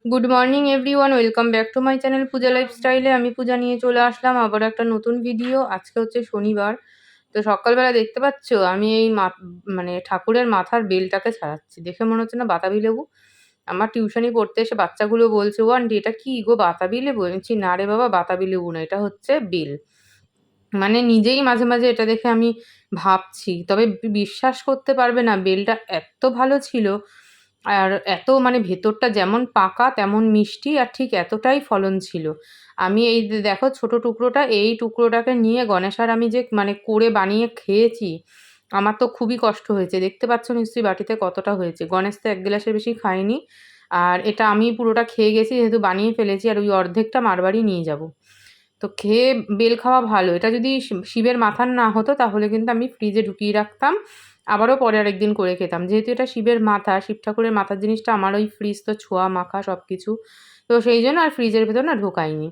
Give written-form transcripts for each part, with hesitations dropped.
Good morning everyone, welcome back to my channel Puja লাইফস্টাইলে। আমি পূজা নিয়ে চলে আসলাম আবার একটা নতুন ভিডিও। আজকে হচ্ছে শনিবার। তো সকালবেলা দেখতে পাচ্ছ আমি এই মানে ঠাকুরের মাথার বেলটাকে ছাড়াচ্ছি। দেখে মনে হচ্ছে না বাতাবি লেবু। আমার টিউশনি পড়তে এসে বাচ্চাগুলো বলছে, ও আন্টি এটা কি গো, বাতাবি লেবু? আমি বলছি না রে বাবা, বাতাবি লেবু না, এটা হচ্ছে বেল। মানে নিজেই মাঝে মাঝে এটা দেখে আমি ভাবছি, তবে বিশ্বাস করতে পারবে না, বেলটা এত ভালো ছিল আর এত মানে ভেতরটা যেমন পাকা তেমন মিষ্টি, আর ঠিক এতটাই ফলন ছিল। আমি এই যে দেখো ছোট টুকরোটা, এই টুকরোটাকে নিয়ে গণেশ আর আমি যে মানে করে বানিয়ে খেয়েছি, আমার তো খুবই কষ্ট হয়েছে। দেখতে পাচ্ছ নিশ্চয়ই বাটিতে কতটা হয়েছে। গণেশ তো 1 গ্লাসের বেশি খায়নি, আর এটা আমি পুরোটা খেয়ে গেছি যেহেতু বানিয়ে ফেলেছি, আর ওই অর্ধেকটা মারবাড়ি নিয়ে যাব। তো খেয়ে বেল খাওয়া ভালো। এটা যদি শিবের মাথার না হতো তাহলে কিন্তু আমি ফ্রিজে ঢুকিয়ে রাখতাম, আবারও পরে আরেকদিন করে খেতাম। যেহেতু এটা শিবের মাথা, শিব ঠাকুরের মাথার জিনিসটা আমার ওই ফ্রিজ তো ছোঁয়া মাখা সব কিছু, তো সেই জন্য আর ফ্রিজের ভেতর না ঢোকাইনি।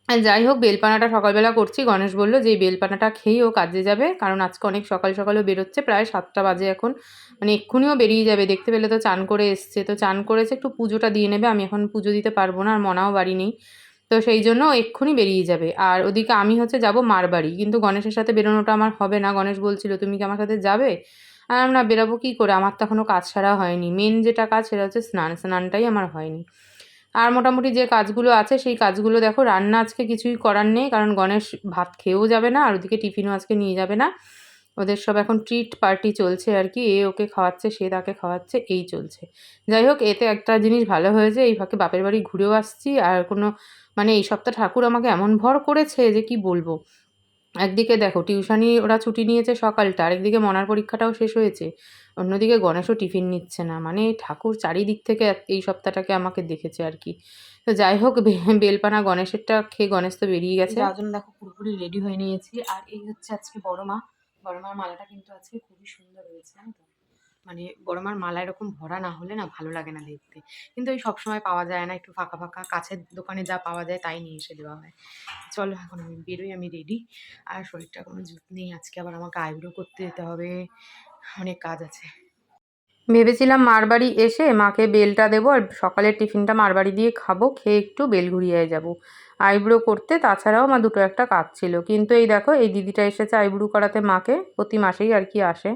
আর যাই হোক, বেলপানাটা সকালবেলা করছি। গণেশ বলল যে এই বেলপানাটা খেয়েই ও কাজে যাবে, কারণ আজকে অনেক সকাল সকালও বেরোচ্ছে, প্রায় 7টা বাজে এখন, মানে এক্ষুনিও বেরিয়ে যাবে। দেখতে পেলে তো চান করে এসছে, তো চান করেছে, একটু পুজোটা দিয়ে নেবে। আমি এখন পুজো দিতে পারবো না, আর মনাও বাড়ি নেই, তো সেই জন্য ও এক্ষুনি বেরিয়ে যাবে। আর ওদিকে আমি হচ্ছে যাব মার বাড়ি, কিন্তু গণেশের সাথে বেরোনোটা আমার হবে না। গণেশ বলছিল তুমি কি আমার সাথে যাবে? আর না, বেরাবো কি করে, আমার তো এখনো কাজ সারা হয়নি। মেন যেটা কাজ সেটা হচ্ছে স্নানটাই আমার হয়নি। আর মোটামুটি যে কাজগুলো আছে সেই কাজগুলো দেখো, রান্না আজকে কিছুই করার নেই, কারণ গণেশ ভাত খেয়েও যাবে না, আর ওদিকে টিফিনও আজকে নিয়ে যাবে না। ওদের সব এখন ট্রিট পার্টি চলছে আর কি, এ ওকে খাওয়াচ্ছে, সে তাকে খাওয়াচ্ছে, এই চলছে। যাই হোক, এতে একটা জিনিস ভালো হয়েছে, এই ফাঁকে বাপের বাড়ি ঘুরেও আসছি। আর কোনো মানে এই সপ্তাহ ঠাকুর আমাকে এমন ভর করেছে যে কি বলবো। একদিকে দেখো টিউশনি ওরা ছুটি নিয়েছে সকালটা, আরেকদিকে মনার পরীক্ষাটাও শেষ হয়েছে, অন্যদিকে গণেশও টিফিন নিচ্ছে না। মানে ঠাকুর চারিদিক থেকে এই সপ্তাহটাকে আমাকে দেখেছে আর কি। তো যাই হোক, বেলপানা গণেশেরটা খেয়ে গণেশ তো বেরিয়ে গেছে। যার জন্য দেখো পুরোপুরি রেডি হয়ে নিয়েছি। আর এই হচ্ছে আজকে বড় মা। বড় মার মালাটা কিন্তু আজকে খুবই সুন্দর হয়েছে, জানো তো। মানে বড় মার মালা এরকম ভরা না হলে না ভালো লাগে না দেখতে, কিন্তু এই সবসময় পাওয়া যায় না, একটু ফাঁকা ফাঁকা কাছের দোকানে যা পাওয়া যায় তাই নিয়ে এসে দেওয়া হয়। চলো এখন আমি বেরোই, আমি রেডি। আর শরীরটা কোনো জুত নেই, আজকে আবার আমাকে আইব্রো করতে যেতে হবে, অনেক কাজ আছে। ভেবেছিলাম মার বাড়ি এসে মাকে বেলটা দেবো, আর সকালের টিফিনটা মার বাড়ি দিয়ে খাবো, খেয়ে একটু বেলঘুরিয়ে যাব আইব্রো করতে। তাছাড়াও আমার দুটো একটা কাজ ছিল, কিন্তু এই দেখো এই দিদিটা এসেছে আইব্রো করাতে মাকে, প্রতি মাসেই আর কি আসে।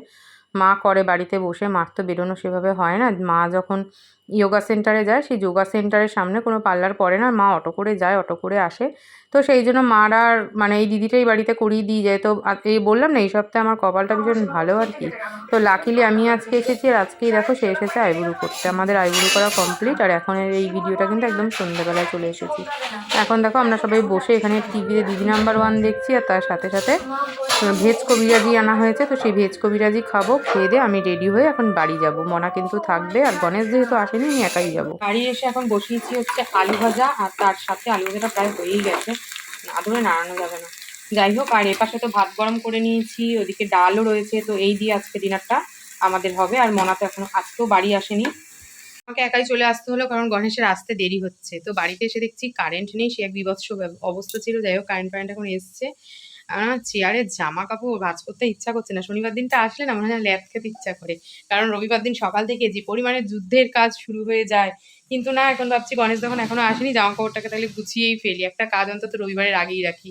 মা করে বাড়িতে বসে, মার তো বেরোনো সেভাবে হয় না। মা যখন যোগা সেন্টারে যায়, সেই যোগা সেন্টারের সামনে কোনো পার্লার পড়ে না, মা অটো করে যায়, অটো করে আসে। তো সেই জন্য মার আর মানে এই দিদিটাই বাড়িতে করিয়ে দিয়ে যায়। তো এই বললাম না, এই সপ্তাহে আমার কপালটা ভীষণ ভালো আর কি। তো লাকিলি আমি আজকে এসেছি, আর আজকেই দেখো সে এসেছে আইব্রো করতে। আমাদের আইব্রো করা কমপ্লিট, আর এখন এই ভিডিওটা কিন্তু একদম সন্ধ্যেবেলায় চলে এসেছি। এখন দেখো আমরা সবাই বসে এখানে টিভিতে দিদি নাম্বার ওয়ান দেখছি, আর তার সাথে সাথে ভেজ কবিরাজি আনা হয়েছে, তো সেই ভেজ কবিরাজি খাবো। খেয়ে দিয়ে আমি রেডি হয়ে এখন বাড়ি যাব। মনা কিন্তু থাকবে, আর গণেশ যেহেতু আসেনি আমি একাই যাব। বাড়ি এসে এখন বসিয়েছি হচ্ছে আলু ভাজা, আর তার সাথে আলু ভাজাটা প্রায় হয়েই গেছে, না ধরে নাড়ানো যাবে না। যাই হোক, আর এপাশে তো ভাত গরম করে নিয়েছি, ওদিকে ডালও রয়েছে, তো এই দিয়ে আজকে ডিনারটা আমাদের হবে। আর মনা তো এখনো আজকেও বাড়ি আসেনি, আমাকে একাই চলে আসতে হলো, কারণ গণেশের আসতে দেরি হচ্ছে। তো বাড়িতে এসে দেখছি কারেন্ট নেই, সে এক বিভৎস অবস্থা ছিল। যাই হোক, কারেন্ট এখন এসছে। আমার চেয়ারে জামা কাপড় ভাঁজ করতে ইচ্ছা করছে না। শনিবার দিনটা আসলে না মনে হয় ল্যাদ খেতে ইচ্ছা করে, কারণ রবিবার দিন সকাল থেকে যে পরিমাণে যুদ্ধের কাজ শুরু হয়ে যায়। কিন্তু না, এখন ভাবছি গণেশ যখন এখনো আসেনি, জামা কাপড়টাকে তাহলে গুছিয়েই ফেলি, একটা কাজ অন্তত রবিবারের আগেই রাখি।